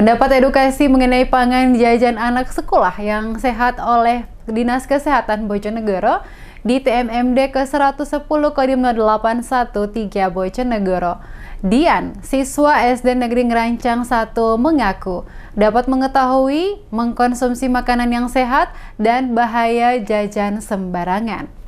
Mendapat edukasi mengenai pangan jajan anak sekolah yang sehat oleh Dinas Kesehatan Bojonegoro di TMMD ke-110 Kodim 0813 Bojonegoro. Dian, siswa SD Negeri Ngerancang 1 mengaku dapat mengetahui mengkonsumsi makanan yang sehat dan bahaya jajan sembarangan.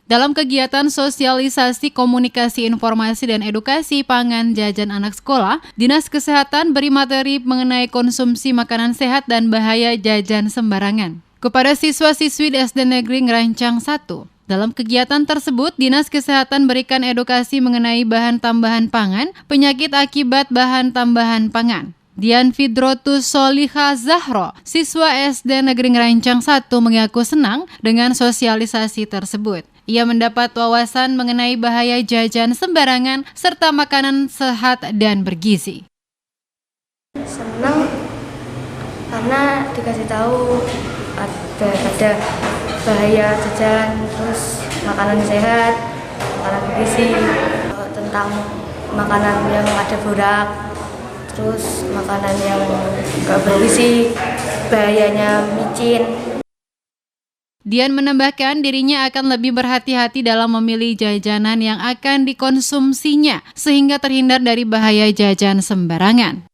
Dalam kegiatan sosialisasi komunikasi informasi dan edukasi pangan jajan anak sekolah, Dinas Kesehatan beri materi mengenai konsumsi makanan sehat dan bahaya jajan sembarangan kepada siswa-siswi di SD Negeri Ngerancang 1. Dalam kegiatan tersebut, Dinas Kesehatan berikan edukasi mengenai bahan tambahan pangan, penyakit akibat bahan tambahan pangan. Dian Fidrotus Soliha Zahro, siswa SD Negeri Ngerancang 1 mengaku senang dengan sosialisasi tersebut. Ia mendapat wawasan mengenai bahaya jajan sembarangan serta makanan sehat dan bergizi. Senang karena dikasih tahu ada bahaya jajan, terus makanan sehat, makanan bergizi, tentang makanan yang ada borak, terus makanan yang gak bergizi, bahayanya micin. Dian menambahkan dirinya akan lebih berhati-hati dalam memilih jajanan yang akan dikonsumsinya sehingga terhindar dari bahaya jajan sembarangan.